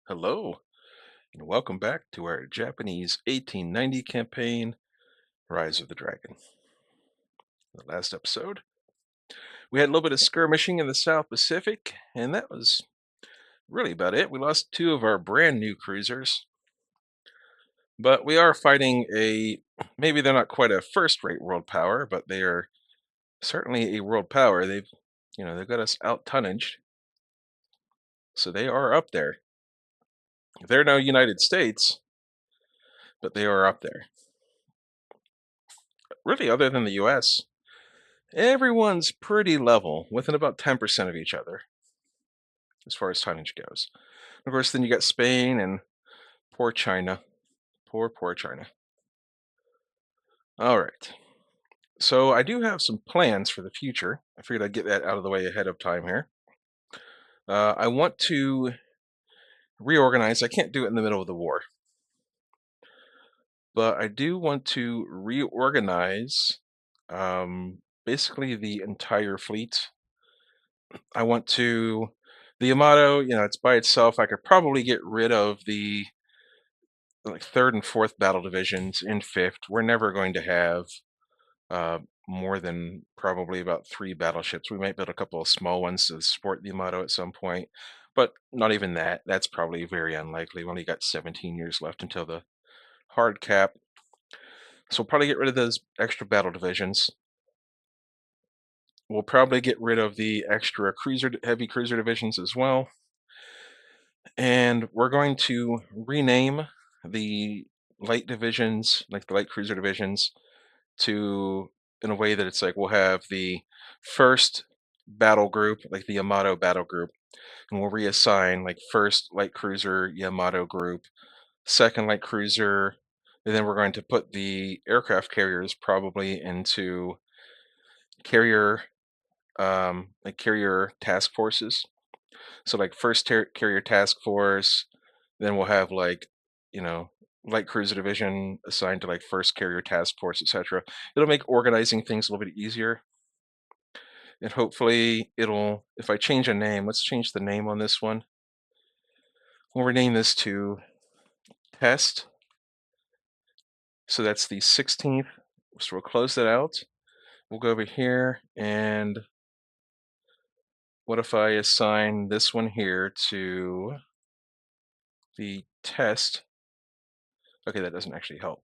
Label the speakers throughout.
Speaker 1: Hello, and welcome back to our Japanese 1890 campaign, Rise of the Dragon. The last episode, we had a little bit of skirmishing in the South Pacific, and that was really about it. We lost two of our brand new cruisers, but we are fighting maybe they're not quite a first-rate world power, but they are certainly a world power. They've got us out-tonnaged, so they are up there. They're no United States, but they are up there. Really, other than the U.S., everyone's pretty level, within about 10% of each other as far as tonnage goes. Of course, then you got Spain and poor China. Poor China. All right. So I do have some plans for the future. I figured I'd get that out of the way ahead of time here. I want to reorganize. I can't do it in the middle of the war, but I do want to reorganize basically the entire fleet. I want to the Yamato, it's by itself. I could probably get rid of the like third and fourth battle divisions in fifth. We're never going to have more than probably about three battleships. We might build a couple of small ones to support the Yamato at some point, but not even that. That's probably very unlikely. We only got 17 years left until the hard cap. So we'll probably get rid of those extra battle divisions. We'll probably get rid of the extra heavy cruiser divisions as well. And we're going to rename the light divisions, like the light cruiser divisions, to in a way that it's like we'll have the first battle group, like the Yamato battle group, and we'll reassign like first light cruiser Yamato group, second light cruiser, and then we're going to put the aircraft carriers probably into carrier like carrier task forces. So like first carrier task force, then we'll have like, you know, light cruiser division assigned to like first carrier task force, etc. It'll make organizing things a little bit easier. And hopefully if I change a name, let's change the name on this one. We'll rename this to test. So that's the 16th. So we'll close that out. We'll go over here and what if I assign this one here to the test? Okay, that doesn't actually help.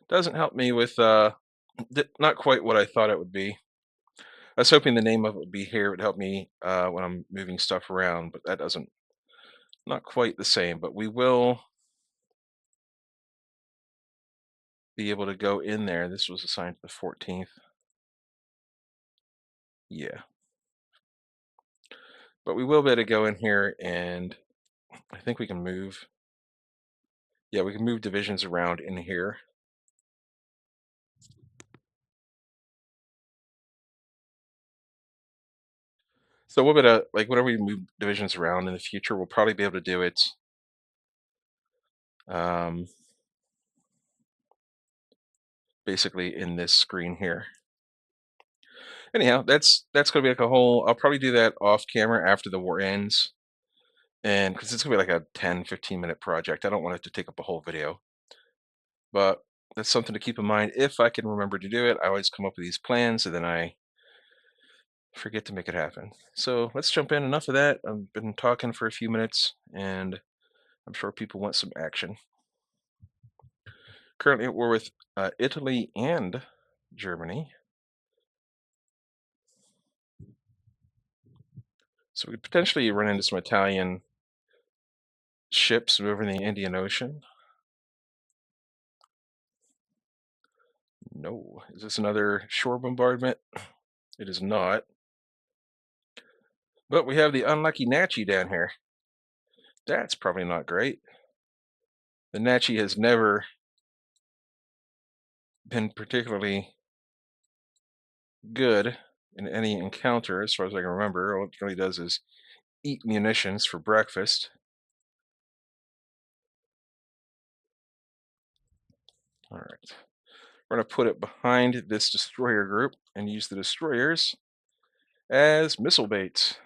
Speaker 1: Doesn't help me with not quite what I thought it would be. I was hoping the name of it would be here. It would help me when I'm moving stuff around, but that doesn't, not quite the same. But we will be able to go in there. This was assigned to the 14th. Yeah. But we will be able to go in here and I think we can move. Yeah, we can move divisions around in here. So we'll be able to, like, whenever we move divisions around in the future, we'll probably be able to do it um, basically in this screen here. Anyhow, that's gonna be like a whole. I'll probably do that off camera after the war ends, and because it's gonna be like a 10-15 minute project. I don't want it to take up a whole video, but that's something to keep in mind. If I can remember to do it, I always come up with these plans, and then I forget to make it happen. So let's jump in. Enough of that. I've been talking for a few minutes, and I'm sure people want some action. Currently, we're with Italy and Germany. So we could potentially run into some Italian ships moving in the Indian Ocean. No. Is this another shore bombardment? It is not. But we have the unlucky Nachi down here. That's probably not great. The Nachi has never been particularly good in any encounter, as far as I can remember. All it really does is eat munitions for breakfast. All right. We're going to put it behind this destroyer group and use the destroyers as missile baits.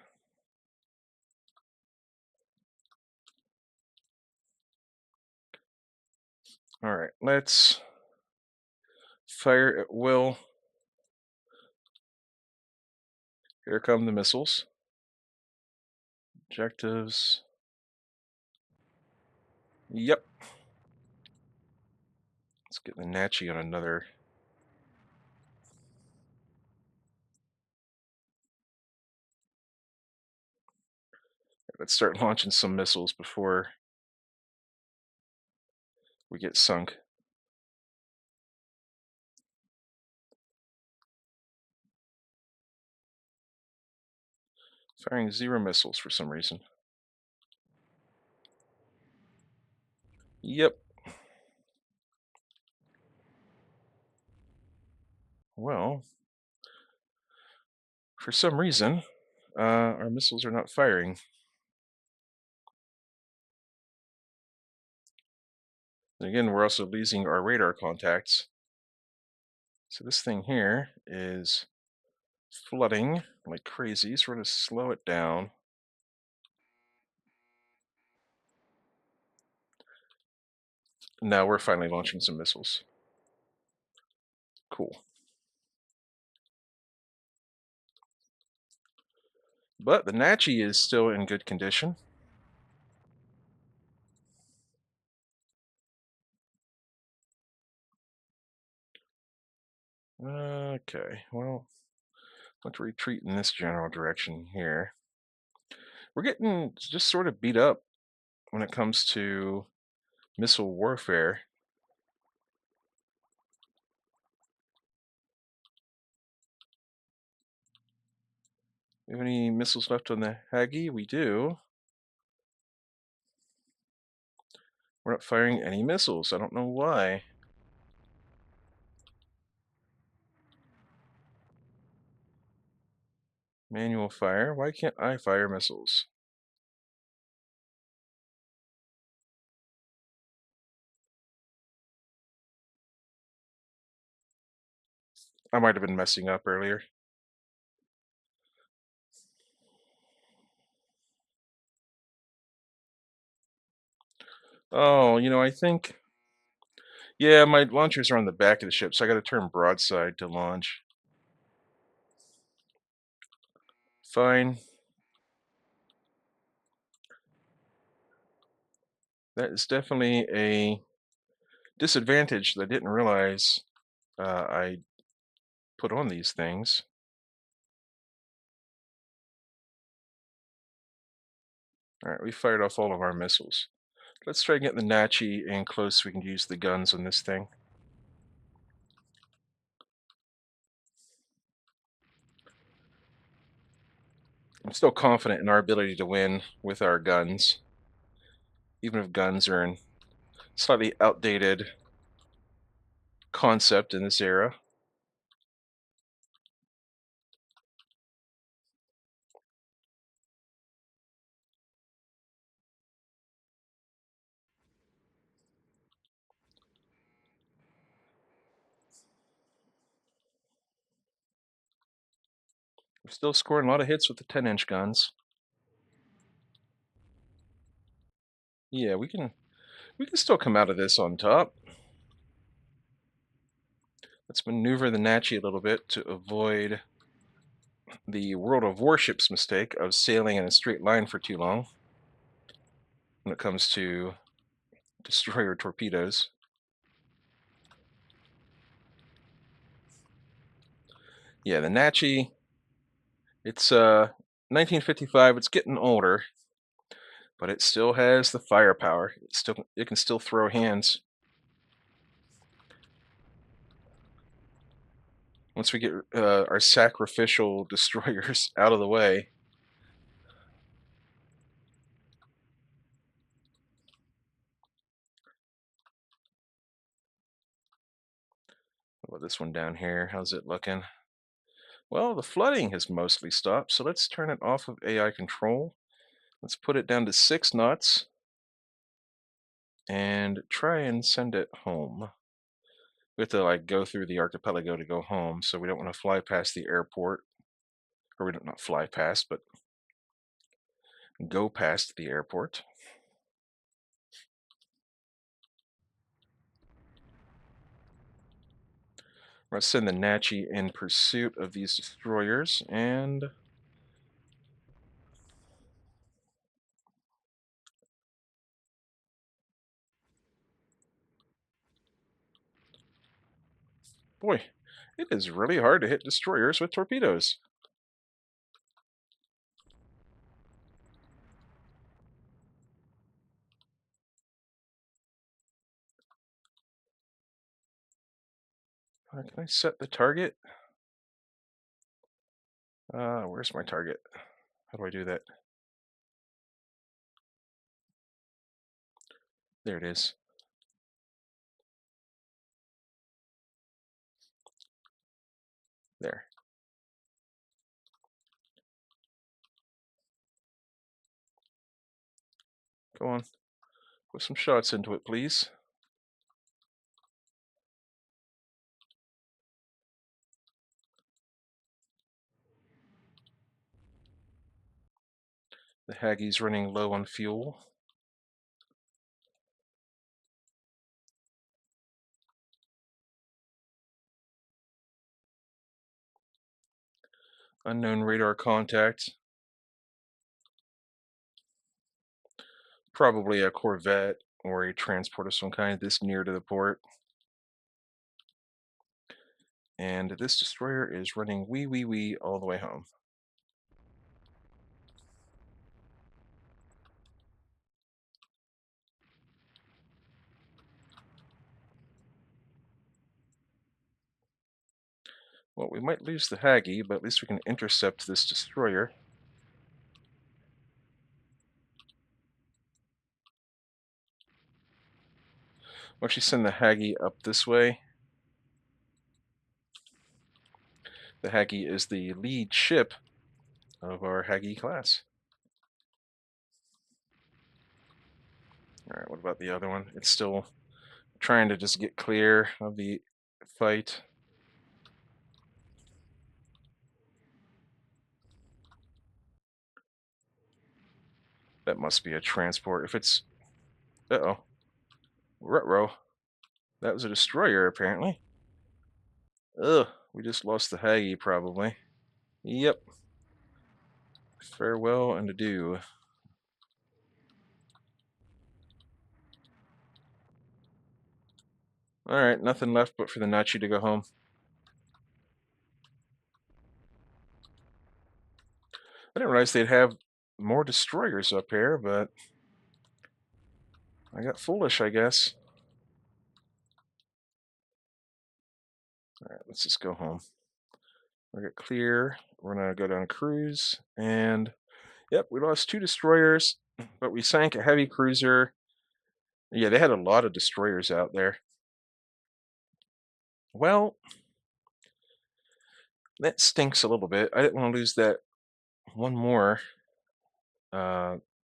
Speaker 1: All right, let's fire at will. Here come the missiles. Objectives. Yep. Let's get the Nachi on another. Let's start launching some missiles before we get sunk. Firing 0 missiles for some reason. Yep. Well, for some reason, our missiles are not firing. And again, we're also losing our radar contacts. So this thing here is flooding like crazy, so we're going to slow it down. Now we're finally launching some missiles. Cool. But the Nachi is still in good condition. Okay, well, let's retreat in this general direction here. We're getting just sort of beat up when it comes to missile warfare. We have any missiles left on the Hagi? We do. We're not firing any missiles. I don't know why. Manual fire. Why can't I fire missiles? I might have been messing up earlier. Oh, I think... Yeah, my launchers are on the back of the ship, so I got to turn broadside to launch. Fine. That is definitely a disadvantage that I didn't realize I put on these things. Alright, we fired off all of our missiles. Let's try to get the Nachi in close so we can use the guns on this thing. I'm still confident in our ability to win with our guns, even if guns are in slightly outdated concept in this era. We're still scoring a lot of hits with the 10-inch guns. Yeah, we can still come out of this on top. Let's maneuver the Nachi a little bit to avoid the World of Warships mistake of sailing in a straight line for too long when it comes to destroyer torpedoes. Yeah, the Nachi, it's 1955, it's getting older, but it still has the firepower. It can still throw hands. Once we get our sacrificial destroyers out of the way. What about this one down here? How's it looking? Well, the flooding has mostly stopped, so let's turn it off of AI control. Let's put it down to 6 knots and try and send it home. We have to like go through the archipelago to go home, so we don't want to fly past the airport. Or we don't not fly past, but go past the airport. We're going to send the Nachi in pursuit of these destroyers, and boy, it is really hard to hit destroyers with torpedoes. Can I set the target? Where's my target? How do I do that? There it is. There. Go on. Put some shots into it, please. The Haggie's running low on fuel. Unknown radar contact. Probably a corvette or a transport of some kind this near to the port. And this destroyer is running wee all the way home. Well, we might lose the Haggie, but at least we can intercept this destroyer. We'll actually send the Haggie up this way. The Haggie is the lead ship of our Haggie class. Alright, what about the other one? It's still trying to just get clear of the fight. That must be a transport. If it's... Uh-oh. Ruh-roh. That was a destroyer, apparently. Ugh, we just lost the Haggie, probably. Yep. Farewell and adieu. Alright, nothing left but for the Nachi to go home. I didn't realize they'd have more destroyers up here, but I got foolish, I guess. Alright, let's just go home. We got clear. We're gonna go down cruise, and yep, we lost 2 destroyers, but we sank a heavy cruiser. Yeah, they had a lot of destroyers out there. Well, that stinks a little bit. I didn't want to lose that one more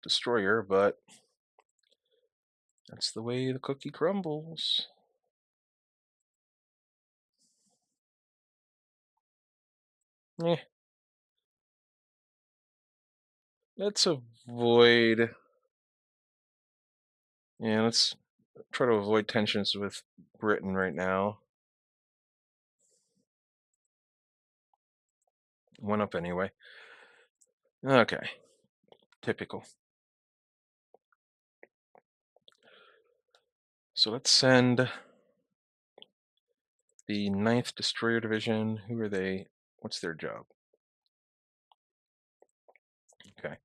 Speaker 1: destroyer, but that's the way the cookie crumbles. Eh, let's avoid. Yeah, let's try to avoid tensions with Britain right now. Went up anyway. Okay, typical. So let's send the 9th Destroyer Division. Who are they? What's their job? Okay.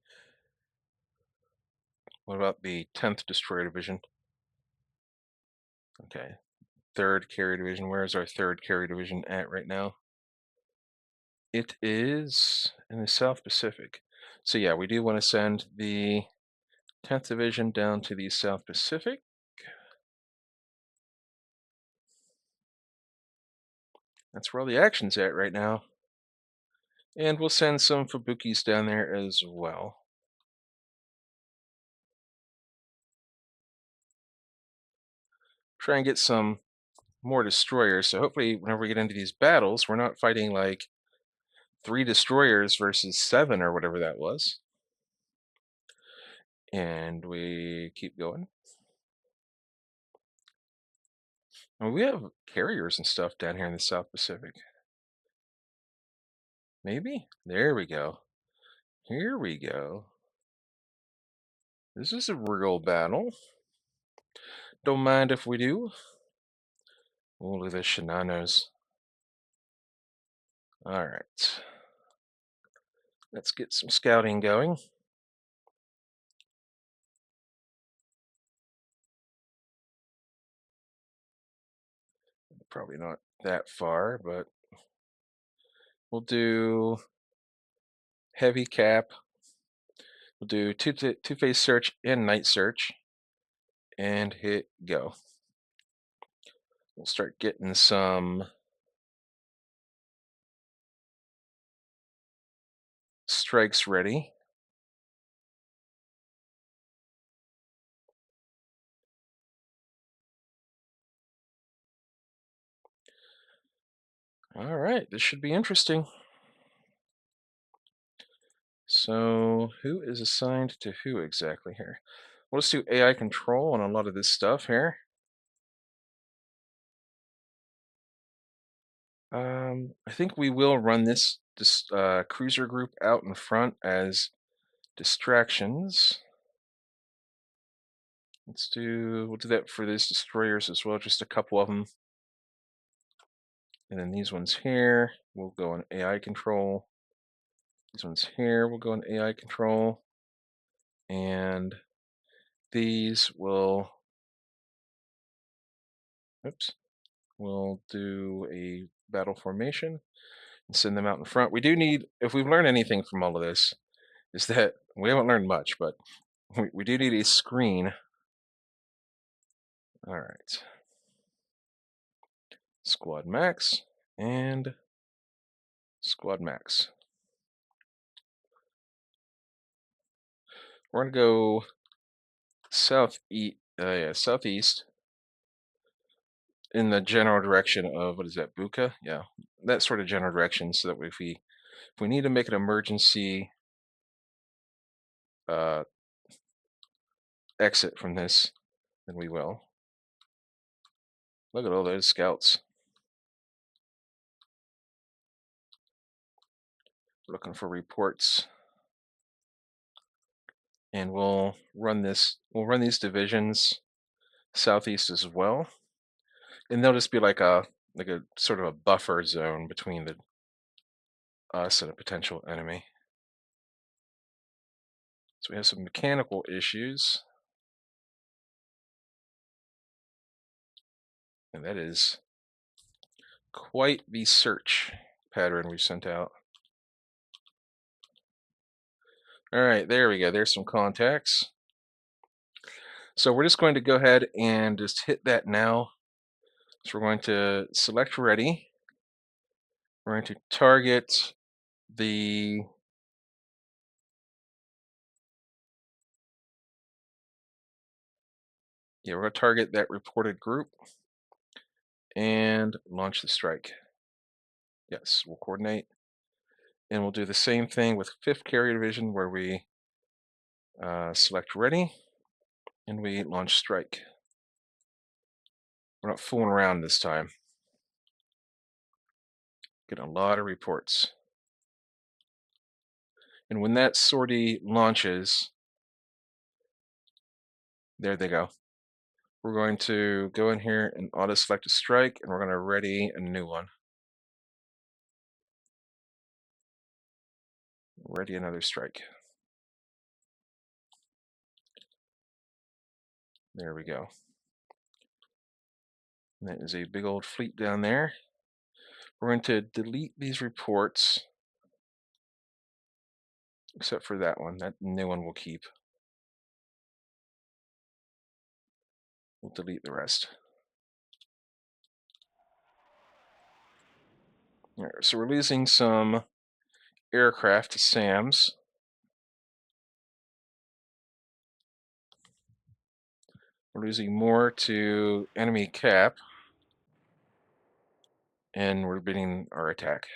Speaker 1: What about the 10th Destroyer Division? Okay. 3rd Carrier Division. Where is our 3rd Carrier Division at right now? It is in the South Pacific. So yeah, we do want to send the 10th Division down to the South Pacific. That's where all the action's at right now. And we'll send some Fubukis down there as well. Try and get some more destroyers. So hopefully whenever we get into these battles, we're not fighting like 3 destroyers versus 7 or whatever that was. And we keep going. Oh, we have carriers and stuff down here in the South Pacific. Maybe? There we go. Here we go. This is a real battle. Don't mind if we do. Oh, look at this shenanigans. All right. Let's get some scouting going. Probably not that far, but we'll do heavy cap. We'll do two-phase search and night search and hit go. We'll start getting some strikes ready. All right, this should be interesting. So who is assigned to who exactly here? We'll just do AI control on a lot of this stuff here. I think we will run this cruiser group out in front as distractions. We'll do that for these destroyers as well, just a couple of them. And then these ones here will go on AI control. These ones here will go on AI control. And these will, oops, we'll do a battle formation and send them out in front. We do need, if we've learned anything from all of this, is that we haven't learned much, but we do need a screen. All right. Squad max and squad max. We're gonna go southeast in the general direction of, what is that, Buka? Yeah, that sort of general direction, so that if we need to make an emergency exit from this, then we will. Look at all those scouts. Looking for reports. And we'll run these divisions southeast as well. And they'll just be like a sort of a buffer zone between us and a potential enemy. So we have some mechanical issues. And that is quite the search pattern we sent out. All right, there we go. There's some contacts. So we're just going to go ahead and just hit that now. So we're going to select ready. We're going to target the we're going to target that reported group and launch the strike. Yes, we'll coordinate. And we'll do the same thing with 5th Carrier Division, where we select ready and we launch strike. We're not fooling around this time. Getting a lot of reports. And when that sortie launches, there they go. We're going to go in here and auto select a strike, and we're going to ready a new one. Ready another strike. There we go. And that is a big old fleet down there. We're going to delete these reports, except for that one. That new one we'll keep. We'll delete the rest. All right, so we're losing some aircraft to SAMs. We're losing more to enemy cap. And we're beating our attack.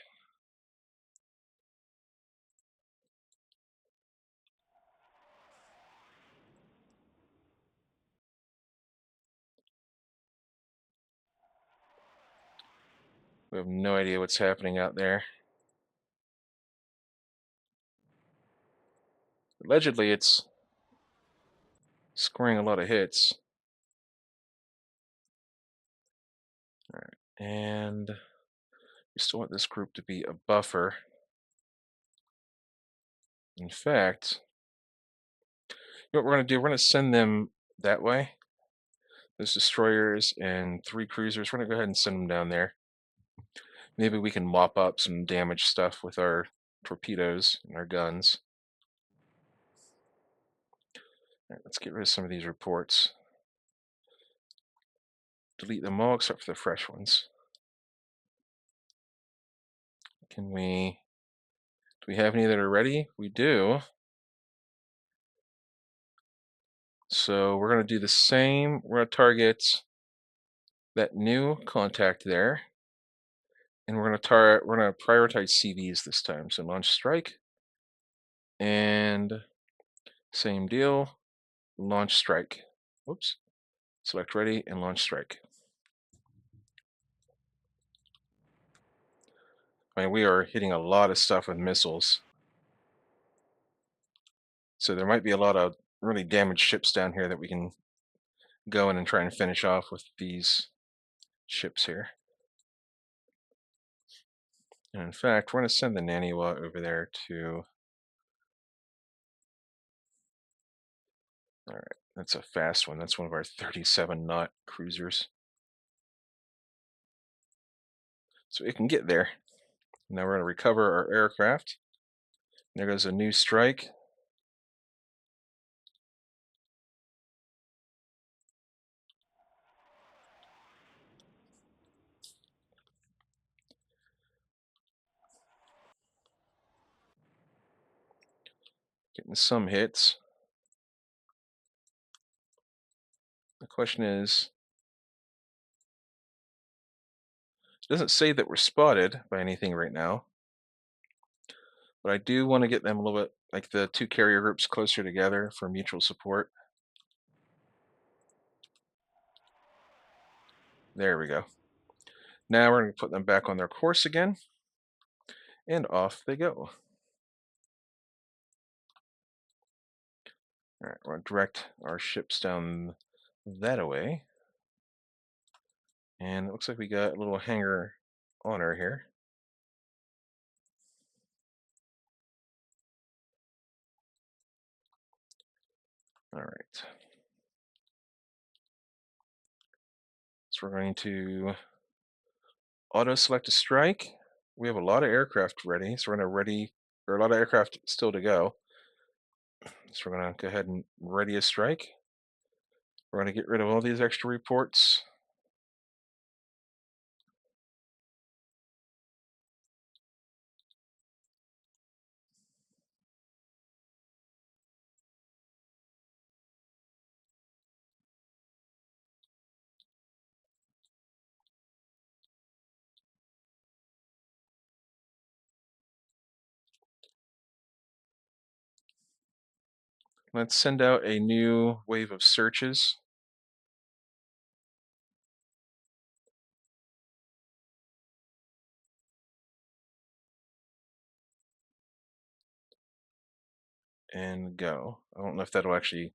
Speaker 1: We have no idea what's happening out there. Allegedly, it's scoring a lot of hits. All right, and we still want this group to be a buffer. In fact, you know what we're going to do? We're going to send them that way. Those destroyers and 3 cruisers, we're going to go ahead and send them down there. Maybe we can mop up some damaged stuff with our torpedoes and our guns. All right, let's get rid of some of these reports. Delete them all except for the fresh ones. Do we have any that are ready? We do. So we're going to do the same. We're going to target that new contact there. And we're going to prioritize CVs this time. So launch strike. And same deal. Launch strike. Whoops. Select ready and launch strike. I mean, we are hitting a lot of stuff with missiles. So there might be a lot of really damaged ships down here that we can go in and try and finish off with these ships here. And in fact, we're going to send the Naniwa over there to... All right, that's a fast one. That's one of our 37 knot cruisers. So it can get there. Now we're going to recover our aircraft. There goes a new strike. Getting some hits. The question is, it doesn't say that we're spotted by anything right now, but I do want to get them a little bit, like the 2 carrier groups, closer together for mutual support. There we go. Now we're going to put them back on their course again, and off they go. All right, we're going to direct our ships down that way. And it looks like we got a little hangar honor here. All right. So we're going to auto select a strike. We have a lot of aircraft ready, so we're going to a lot of aircraft still to go. So we're going to go ahead and ready a strike. We're going to get rid of all these extra reports. Let's send out a new wave of searches. And go. I don't know if that'll actually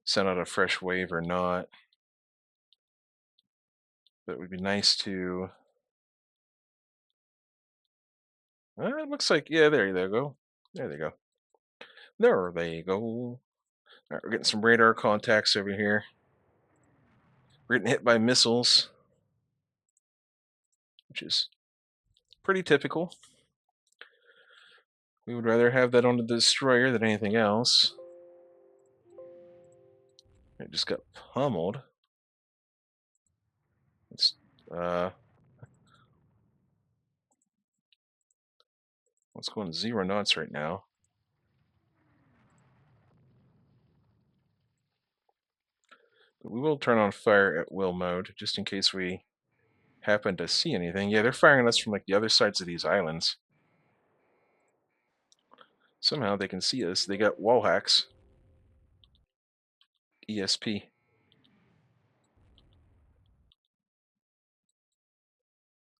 Speaker 1: send out a fresh wave or not, but it would be nice to... it looks like, yeah, there they go. There they go. There they go. All right, we're getting some radar contacts over here. We're getting hit by missiles, which is pretty typical. We would rather have that on the destroyer than anything else. It just got pummeled. It's let's go on 0 knots right now. But we will turn on fire at will mode just in case we happen to see anything. Yeah, they're firing us from like the other sides of these islands. Somehow they can see us. They got wall hacks. ESP.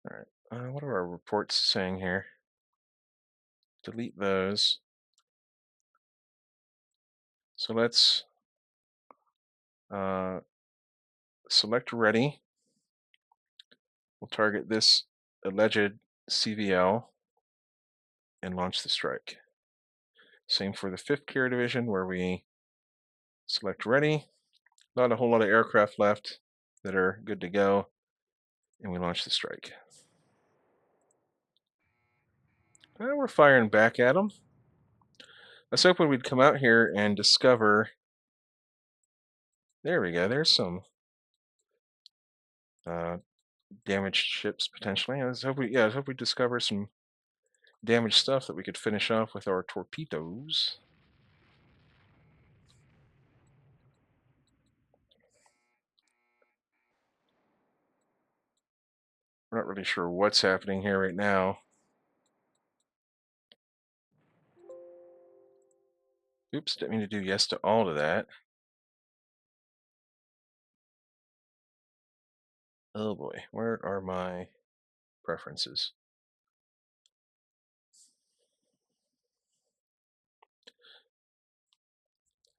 Speaker 1: All right. What are our reports saying here? Delete those. So let's select ready. We'll target this alleged CVL and launch the strike. Same for the 5th Carrier Division, where we select ready. Not a whole lot of aircraft left that are good to go, and we launch the strike. Well, we're firing back at them. I was hoping we'd come out here and discover. There we go. There's some damaged ships potentially. I was hoping we'd discover some damaged stuff that we could finish off with our torpedoes. We're not really sure what's happening here right now. Oops, didn't mean to do yes to all of that. Oh boy, where are my preferences?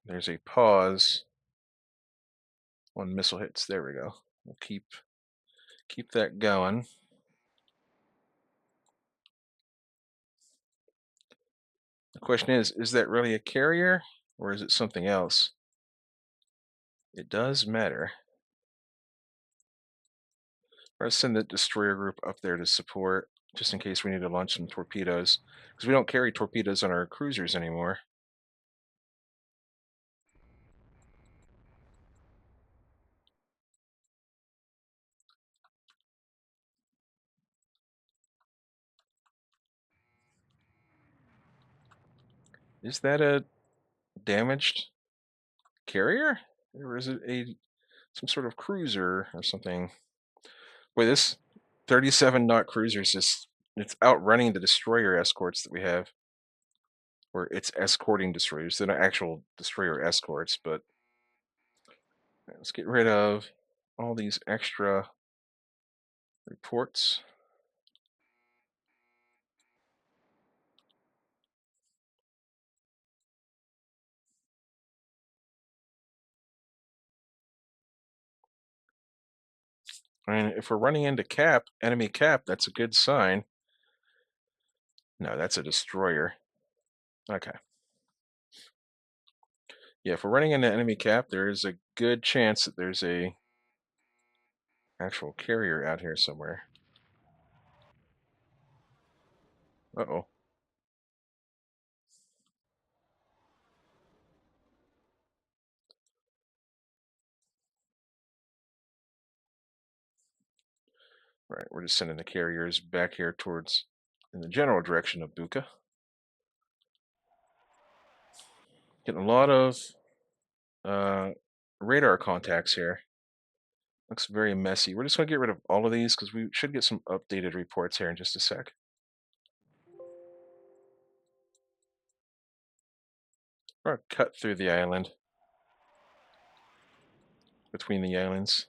Speaker 1: There's a pause on missile hits. There we go. We'll keep that going. The question is that really a carrier or is it something else? It does matter. I'll send the destroyer group up there to support, just in case we need to launch some torpedoes, because we don't carry torpedoes on our cruisers anymore. Is that a damaged carrier? Or is it some sort of cruiser or something? Boy, this 37 knot cruiser is just, it's outrunning the destroyer escorts that we have. Or it's escorting destroyers. They're not actual destroyer escorts, but let's get rid of all these extra reports. I mean, if we're running into enemy cap, that's a good sign. No, that's a destroyer. Okay. Yeah, if we're running into enemy cap, there is a good chance that there's a actual carrier out here somewhere. Uh-oh. Right, we're just sending the carriers back here towards, in the general direction of Buka. Getting a lot of radar contacts here. Looks very messy. We're just going to get rid of all of these because we should get some updated reports here in just a sec. We're going to cut through the island. Between the islands.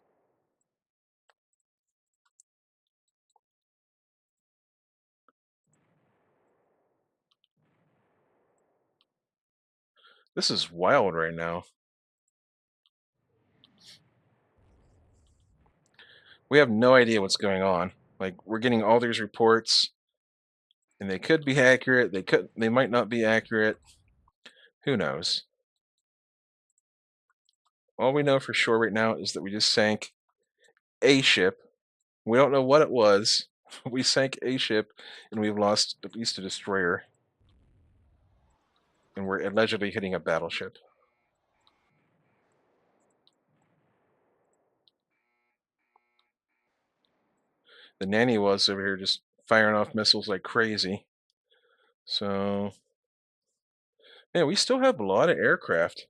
Speaker 1: This is wild right now. We have no idea what's going on. Like, we're getting all these reports, and they could be accurate. They might not be accurate. Who knows? All we know for sure right now is that we just sank a ship. We don't know what it was. We sank a ship, and we've lost at least a destroyer. And we're allegedly hitting a battleship. The nanny was over here just firing off missiles like crazy. So, yeah, we still have a lot of aircraft.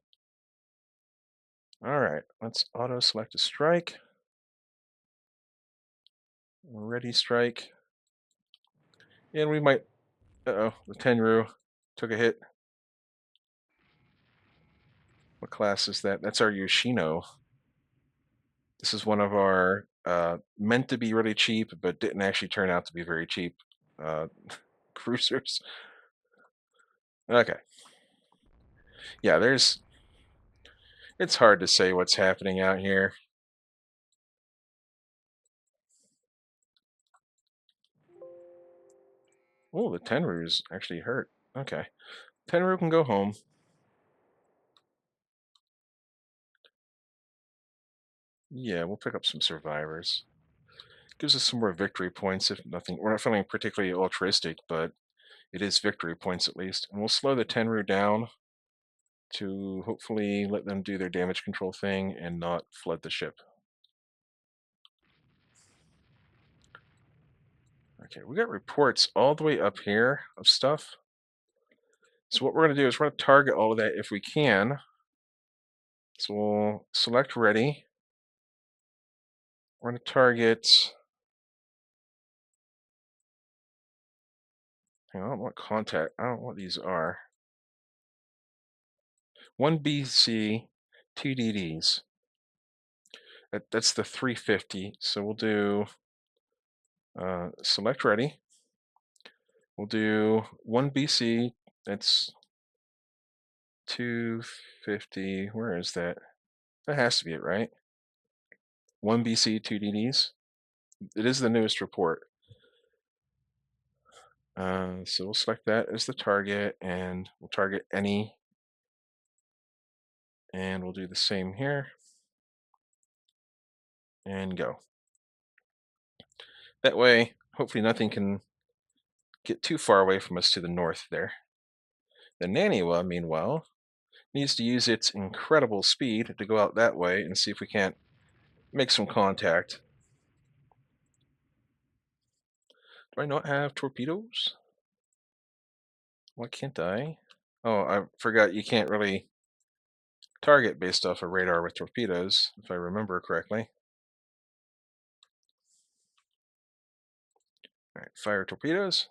Speaker 1: All right, let's auto select a strike. Ready strike. And we might, the Tenru took a hit. What class is that? That's our Yoshino. This is one of our meant to be really cheap, but didn't actually turn out to be very cheap uh, cruisers. Okay, yeah, it's hard to say what's happening out here. Oh, the Tenru's actually hurt. Okay, Tenru can go home. Yeah, we'll pick up some survivors. Gives us some more victory points, if nothing. We're not feeling particularly altruistic, but it is victory points at least. And we'll slow the Tenru down to hopefully let them do their damage control thing and not flood the ship. Okay, we got reports all the way up here of stuff. So what we're going to do is we're going to target all of that if we can. So we'll select ready. We're going to target. Hang on, I don't know what contact. I don't know what these are. 1 BC, 2 DDs. That's the 350. So we'll do select ready. We'll do 1 BC. That's 250. Where is that? That has to be it, right? 1 BC, 2 DDs. It is the newest report. So we'll select that as the target, and we'll target any, and we'll do the same here, and go. That way, hopefully nothing can get too far away from us to the north there. The Naniwa, meanwhile, needs to use its incredible speed to go out that way and see if we can't make some contact. Do I not have torpedoes? Why can't I? Oh, I forgot you can't really target based off a radar with torpedoes, if I remember correctly. All right, fire torpedoes,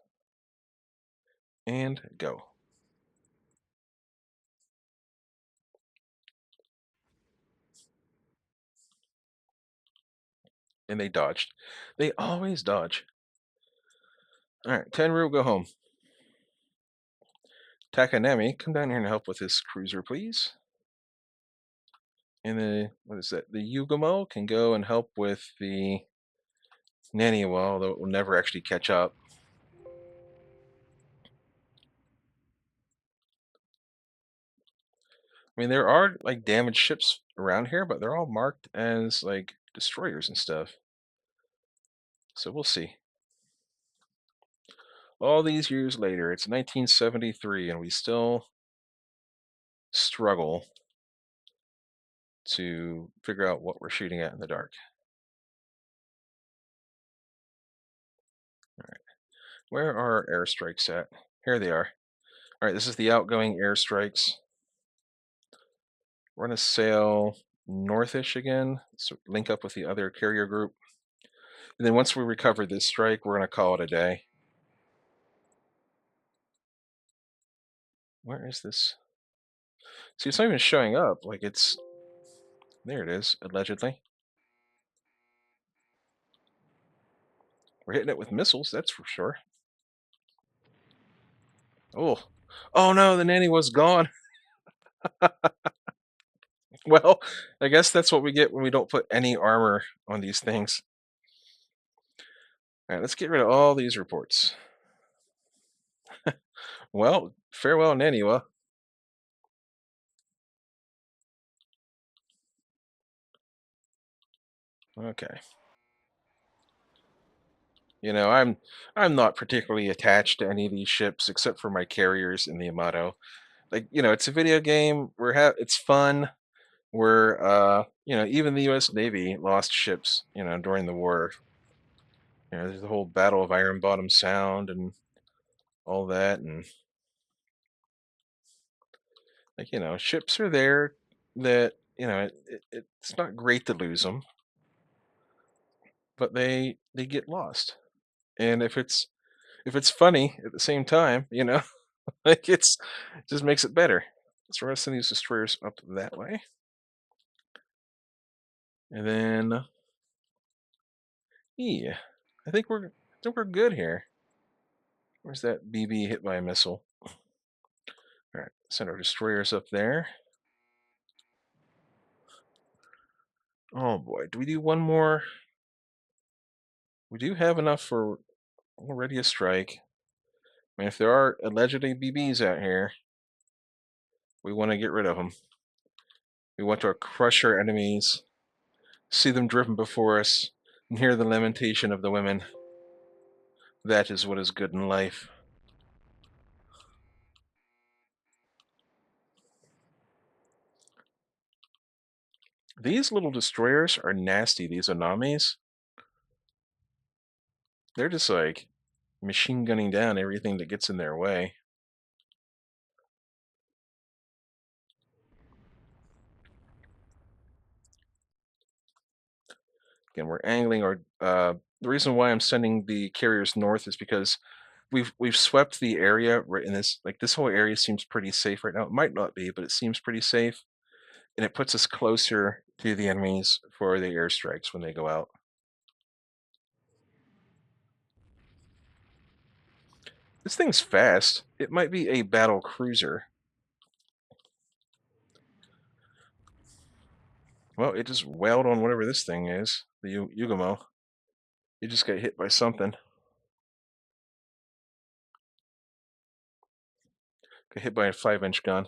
Speaker 1: and go. And they dodged. They always dodge. All right, Tenru, go home. Takanami, come down here and help with this cruiser, please. And the, what is that? The Yugamo can go and help with the Naniwa, although it will never actually catch up. I mean, there are like damaged ships around here, but they're all marked as like destroyers and stuff. So we'll see. All these years later, it's 1973, and we still struggle to figure out what we're shooting at in the dark. All right, where are our airstrikes at? Here they are. All right, this is the outgoing airstrikes. We're going to sail northish again, so link up with the other carrier group. And then once we recover this strike, we're going to call it a day. Where is this? See, it's not even showing up. Like it's, there it is, allegedly. We're hitting it with missiles, that's for sure. Oh, oh no, the nanny was gone. Well, I guess that's what we get when we don't put any armor on these things. All right, let's get rid of all these reports. Well, farewell, Naniwa. Okay. You know, I'm not particularly attached to any of these ships except for my carriers in the Yamato. Like, you know, it's a video game. It's fun. Even the U.S. Navy lost ships, during the war. There's the whole Battle of Iron Bottom Sound and all that, and like, ships are there that, it's not great to lose them, but they get lost. And if it's funny at the same time, like it just makes it better. So we're gonna send these destroyers up that way, and then Yeah, I think we're good here. Where's that BB hit by a missile? All right, send our destroyers up there. Oh boy, do we do one more? We do have enough for already a strike. I mean, if there are allegedly BBs out here, we want to get rid of them. We want to crush our enemies, see them driven before us, and hear the lamentation of the women. That is what is good in life. These little destroyers are nasty, these Anamis. They're just like machine gunning down everything that gets in their way. Again, we're angling our. The reason why I'm sending the carriers north is because we've swept the area right in this. Like this whole area seems pretty safe right now. It might not be, but it seems pretty safe, and it puts us closer to the enemies for the airstrikes when they go out. This thing's fast. It might be a battle cruiser. Well, it just wailed on whatever this thing is, the Yugamo. It just got hit by something. Got hit by a 5-inch gun.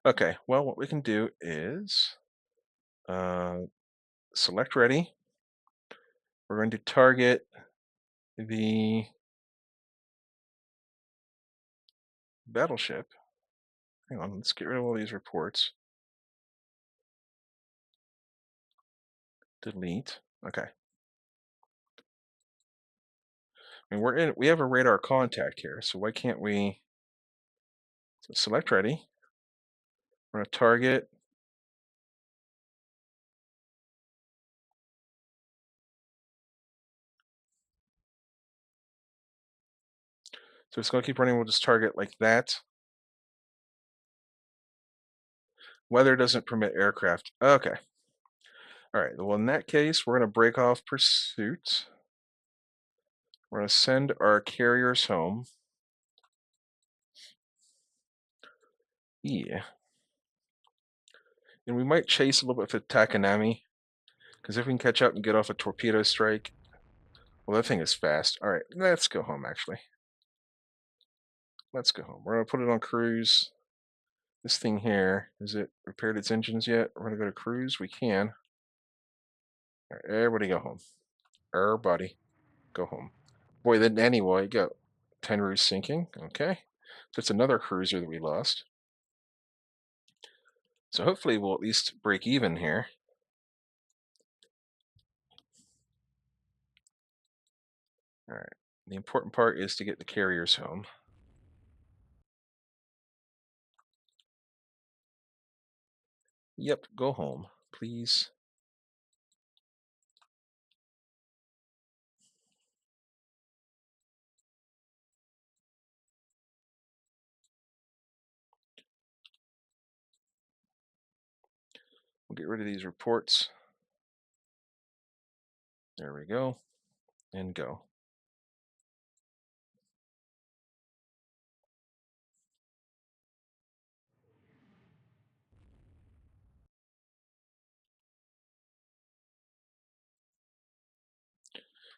Speaker 1: Okay, well, what we can do is select ready. We're going to target the battleship. Hang on, let's get rid of all these reports. Delete. Okay. I mean, we have a radar contact here, so why can't we select ready? We're going to target. So it's going to keep running. We'll just target like that. Weather doesn't permit aircraft. Okay. All right. Well, in that case, we're going to break off pursuit. We're going to send our carriers home. Yeah. And we might chase a little bit for Takanami, because if we can catch up and get off a torpedo strike, well, that thing is fast. All right, let's go home, actually. Let's go home. We're going to put it on cruise. This thing here, is it repaired its engines yet? We're going to go to cruise. We can. All right, everybody go home. Everybody go home. Boy, then anyway, go. Tenru sinking. Okay. So it's another cruiser that we lost. So hopefully we'll at least break even here. All right. The important part is to get the carriers home. Yep, go home, please. We'll get rid of these reports. There we go. And go.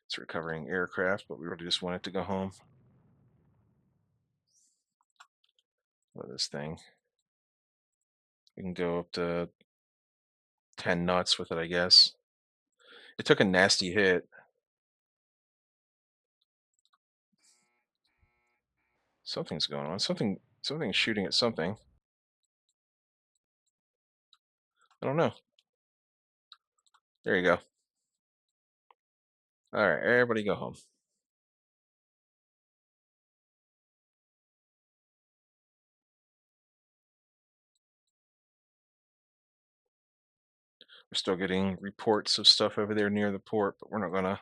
Speaker 1: It's recovering aircraft, but we really just want it to go home. Look at this thing. We can go up to 10 knots with it, I guess. It took a nasty hit. Something's going on. Something's shooting at something. I don't know. There you go. All right, everybody go home. We're still getting reports of stuff over there near the port, but we're not gonna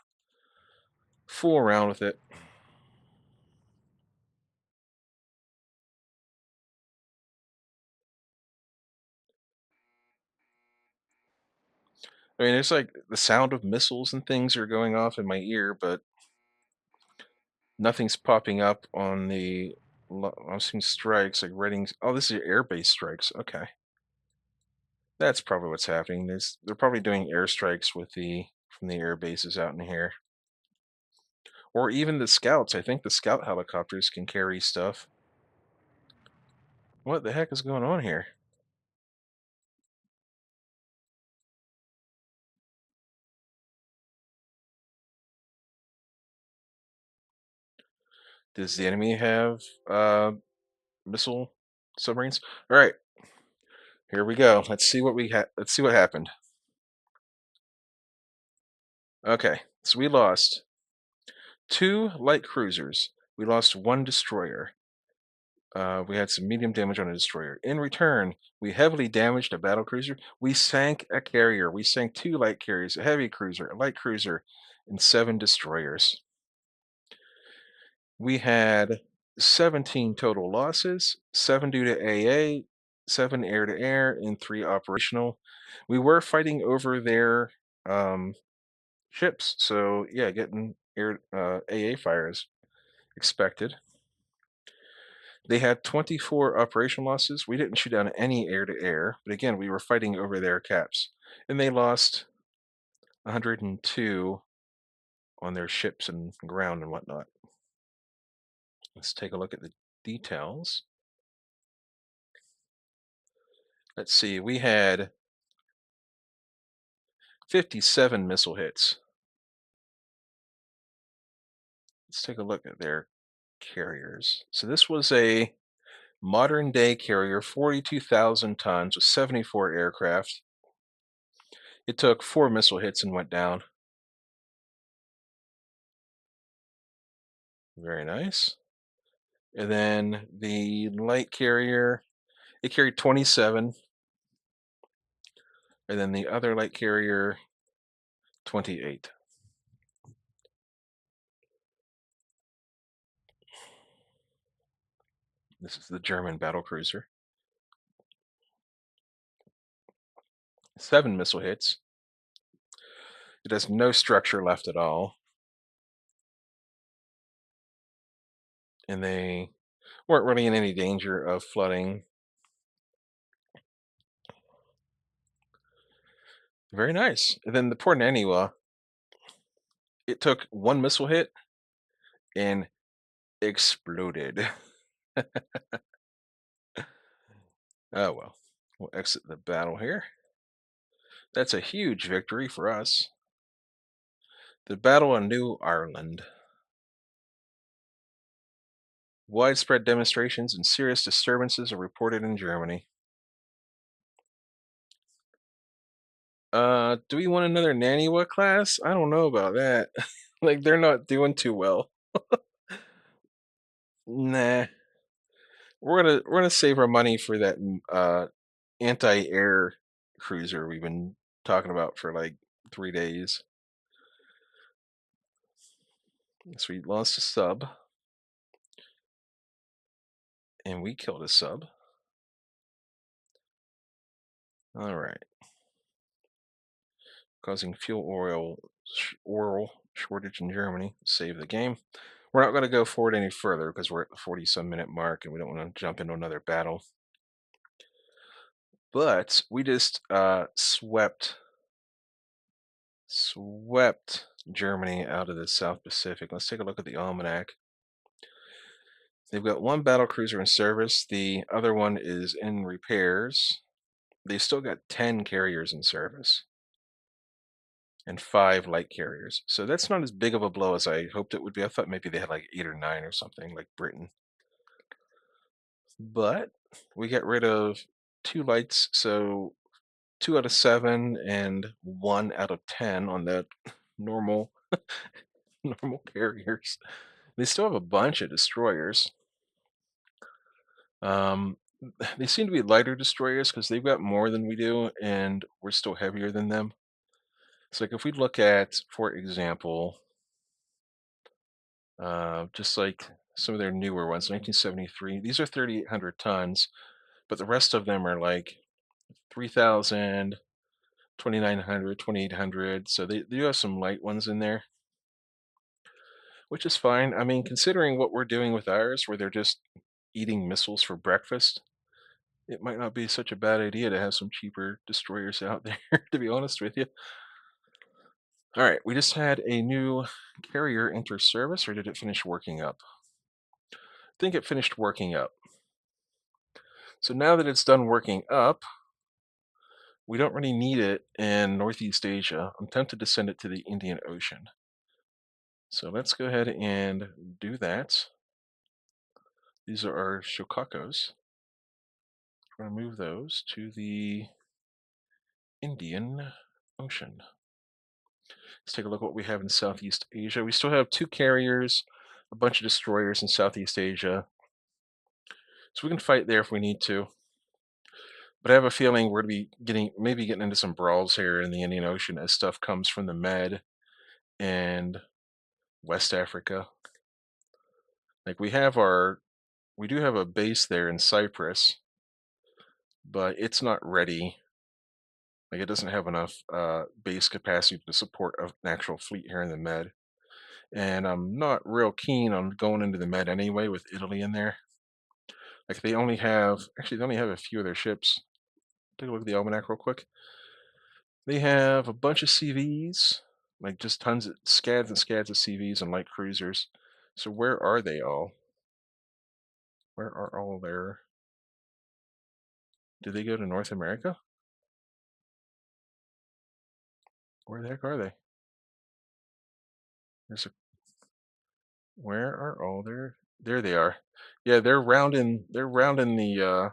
Speaker 1: fool around with it. I mean, it's like the sound of missiles and things are going off in my ear, but nothing's popping up on the. I'm seeing strikes like ratings. Oh, this is air base strikes. Okay, that's probably what's happening. They're probably doing airstrikes with the from the air bases out in here, or even the scouts. I think the scout helicopters can carry stuff. What the heck is going on here? Does the enemy have missile submarines? All right, here we go. Let's see what happened. Okay, so we lost two light cruisers. We lost one destroyer. We had some medium damage on a destroyer. In return, we heavily damaged a battle cruiser. We sank a carrier. We sank two light carriers, a heavy cruiser, a light cruiser, and seven destroyers. We had 17 total losses, seven due to AA, seven air to air, and three operational. We were fighting over their um, ships, so yeah, getting air AA fires expected. They had 24 operational losses. We didn't shoot down any air to air, but again, we were fighting over their caps. And they lost 102 on their ships and ground and whatnot. Let's take a look at the details. Let's see, we had 57 missile hits. Let's take a look at their carriers. So this was a modern day carrier, 42,000 tons with 74 aircraft. It took 4 missile hits and went down. Very nice. And then the light carrier, it carried 27. And then the other light carrier, 28. This is the German battle cruiser. 7 missile hits. It has no structure left at all. And they weren't really in any danger of flooding. Very nice. And then the Port Naniwa, it took 1 missile hit and exploded. Oh well. We'll exit the battle here. That's a huge victory for us. The Battle of New Ireland. Widespread demonstrations and serious disturbances are reported in Germany. Do we want another Naniwa class? I don't know about that. Like, they're not doing too well. Nah. We're gonna save our money for that anti-air cruiser we've been talking about for like 3 days. So we lost a sub. And we killed a sub. Alright. Causing fuel oil shortage in Germany. Save the game. We're not going to go forward any further because we're at the 40-some minute mark and we don't want to jump into another battle. But we just swept Germany out of the South Pacific. Let's take a look at the almanac. They've got 1 battle cruiser in service. The other one is in repairs. They still got 10 carriers in service and 5 light carriers. So that's not as big of a blow as I hoped it would be. I thought maybe they had like 8 or 9 or something like Britain. But we got rid of 2 lights, so 2 out of 7 and 1 out of 10 on the normal normal carriers. They still have a bunch of destroyers. Um, they seem to be lighter destroyers because they've got more than we do, and we're still heavier than them. So, like, if we look at, for example, just like some of their newer ones, 1973, these are 3,800 tons, but the rest of them are like 3,000, 2900, 2800. So they do have some light ones in there, which is fine. I mean, considering what we're doing with ours, where they're just eating missiles for breakfast, it might not be such a bad idea to have some cheaper destroyers out there, to be honest with you. All right, we just had a new carrier enter service, or did it finish working up? I think it finished working up. So now that it's done working up, we don't really need it in Northeast Asia. I'm tempted to send it to the Indian Ocean. So let's go ahead and do that. These are our Shokakos. We're going to move those to the Indian Ocean. Let's take a look at what we have in Southeast Asia. We still have 2 carriers, a bunch of destroyers in Southeast Asia. So we can fight there if we need to. But I have a feeling we're going to be maybe getting into some brawls here in the Indian Ocean as stuff comes from the Med and West Africa. Like we do have a base there in Cyprus, but it's not ready. Like it doesn't have enough base capacity to support an actual fleet here in the Med. And I'm not real keen on going into the Med anyway with Italy in there. Like they only have a few of their ships. Take a look at the almanac real quick. They have a bunch of CVs, like just tons of scads and scads of CVs and light cruisers. So where are they all? Where are all their? Do they go to North America? Where the heck are they? There's a. Where are all their? There they are. Yeah, they're rounding. They're rounding the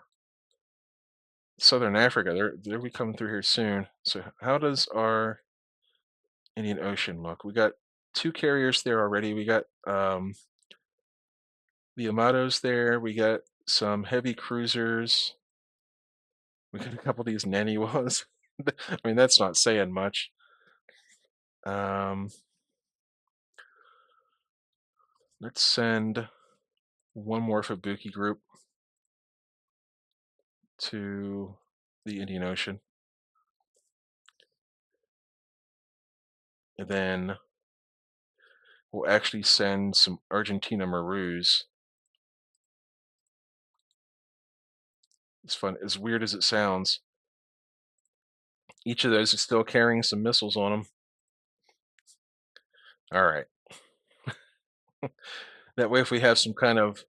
Speaker 1: Southern Africa. They'll be coming through here soon. So how does our Indian Ocean look? We got 2 carriers there already. We got the Amados there. We got some heavy cruisers. We got a couple of these Naniwas. I mean, that's not saying much. Let's send one more Fubuki group to the Indian Ocean. And then we'll actually send some Argentina Marus. It's fun, as weird as it sounds. Each of those is still carrying some missiles on them. All right. That way, if we have some kind of,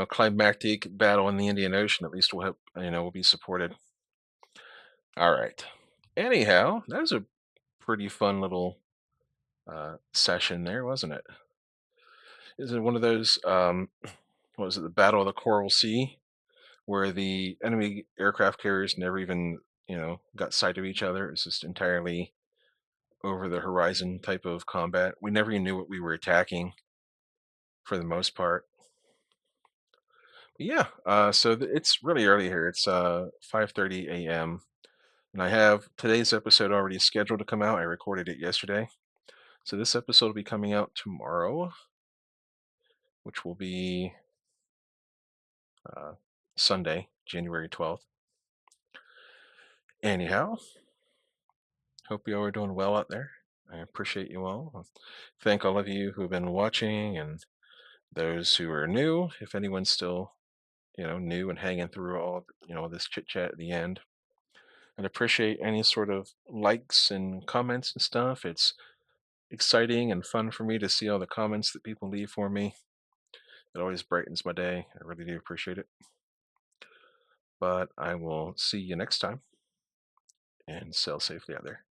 Speaker 1: climactic battle in the Indian Ocean, at least we'll have, we'll be supported. All right. Anyhow, that was a pretty fun little session there, wasn't it? Is it one of those, what was it, the Battle of the Coral Sea, where the enemy aircraft carriers never even, got sight of each other? It's just entirely over the horizon type of combat. We never even knew what we were attacking for the most part. But yeah, so it's really early here. It's 5:30 a.m. and I have today's episode already scheduled to come out. I recorded it yesterday. So this episode will be coming out tomorrow, which will be Sunday, January 12th. Anyhow, hope you all are doing well out there. I appreciate you all. Thank all of you who have been watching and those who are new, if anyone's still, new and hanging through all, this chit chat at the end. And appreciate any sort of likes and comments and stuff. It's exciting and fun for me to see all the comments that people leave for me. It always brightens my day. I really do appreciate it. But I will see you next time and sail safely out there.